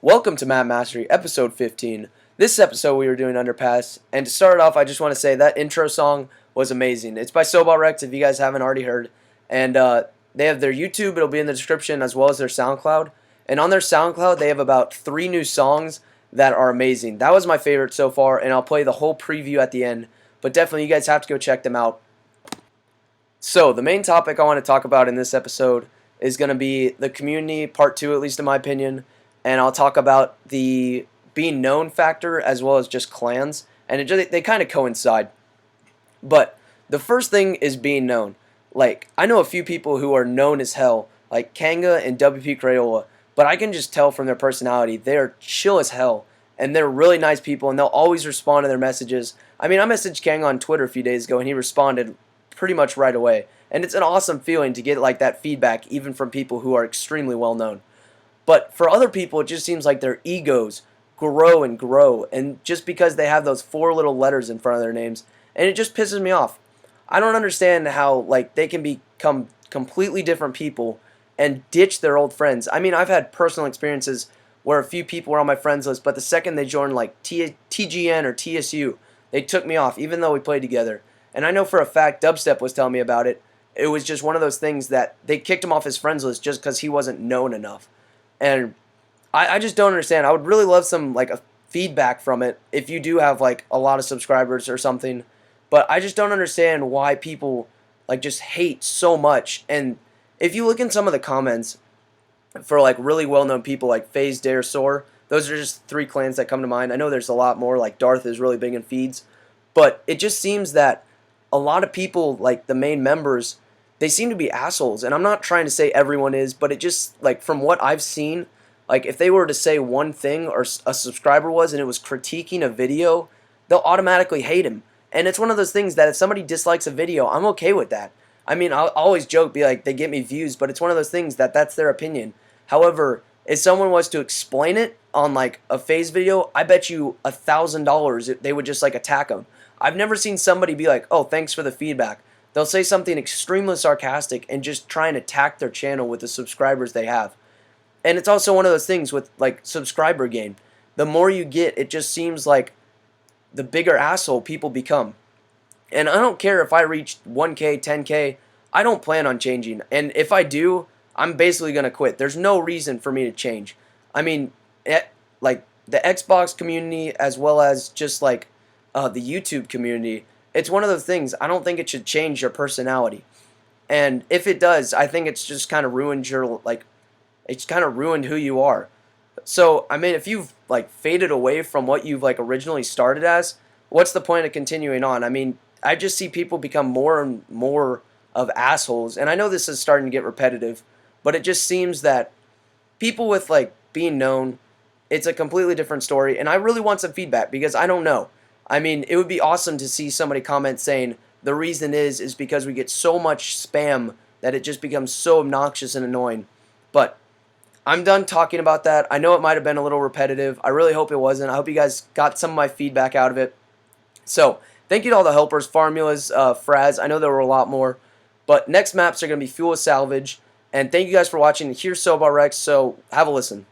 Welcome to Map Mastery, episode 15. This episode we were doing Underpass, and to start off I just want to say that intro song was amazing. It's by Sobot Rex if you guys haven't already heard, and they have their YouTube, it'll be in the description, as well as their SoundCloud. And on their SoundCloud they have about 3 new songs that are amazing. That was my favorite so far, and I'll play the whole preview at the end, but definitely you guys have to go check them out. So the main topic I want to talk about in this episode is going to be the community, part 2 at least in my opinion. And I'll talk about the being known factor as well as just clans, and they kind of coincide. But the first thing is being known. Like, I know a few people who are known as hell, like Kanga and WP Crayola, but I can just tell from their personality they're chill as hell, and they're really nice people, and they'll always respond to their messages. I mean, I messaged Kanga on Twitter a few days ago, and he responded pretty much right away. And it's an awesome feeling to get like that feedback, even from people who are extremely well known. But for other people, it just seems like their egos grow and grow, and just because they have those 4 little letters in front of their names, and it just pisses me off. I don't understand how like they can become completely different people and ditch their old friends. I mean, I've had personal experiences where a few people were on my friends list, but the second they joined like TGN or TSU, they took me off, even though we played together. And I know for a fact, Dubstep was telling me about it. It was just one of those things that they kicked him off his friends list just because he wasn't known enough. And I just don't understand. I would really love some like a feedback from it if you do have like a lot of subscribers or something. But I just don't understand why people like just hate so much. And if you look in some of the comments for like really well-known people like FaZe, Dare, Soar, those are just 3 clans that come to mind. I know there's a lot more, like Darth is really big in feeds. But it just seems that a lot of people, like the main members, they seem to be assholes, and I'm not trying to say everyone is, but it just, like, from what I've seen, like, if they were to say one thing, or a subscriber was, and it was critiquing a video, they'll automatically hate him. And it's one of those things that if somebody dislikes a video, I'm okay with that. I mean, I'll always joke, be like, they get me views, but it's one of those things that that's their opinion. However, if someone was to explain it on, like, a FaZe video, I bet you $1,000 they would just, like, attack them. I've never seen somebody be like, oh, thanks for the feedback. They'll say something extremely sarcastic and just try and attack their channel with the subscribers they have. And it's also one of those things with like subscriber gain. The more you get, it just seems like the bigger asshole people become. And I don't care if I reach 1K, 10K, I don't plan on changing. And if I do, I'm basically going to quit. There's no reason for me to change. I mean, like the Xbox community as well as just like the YouTube community, it's one of those things, I don't think it should change your personality. And if it does, I think it's just kind of ruined your, like, it's kind of ruined who you are. So, I mean, if you've, like, faded away from what you've, like, originally started as, what's the point of continuing on? I mean, I just see people become more and more of assholes. And I know this is starting to get repetitive, but it just seems that people with, like, being known, it's a completely different story. And I really want some feedback because I don't know. I mean, it would be awesome to see somebody comment saying the reason is because we get so much spam that it just becomes so obnoxious and annoying. But I'm done talking about that. I know it might have been a little repetitive. I really hope it wasn't. I hope you guys got some of my feedback out of it. So, thank you to all the helpers, Formulas, vFrazz. I know there were a lot more. But next maps are going to be Fuel Salvage. And thank you guys for watching. Here's Sobot Rex, so have a listen.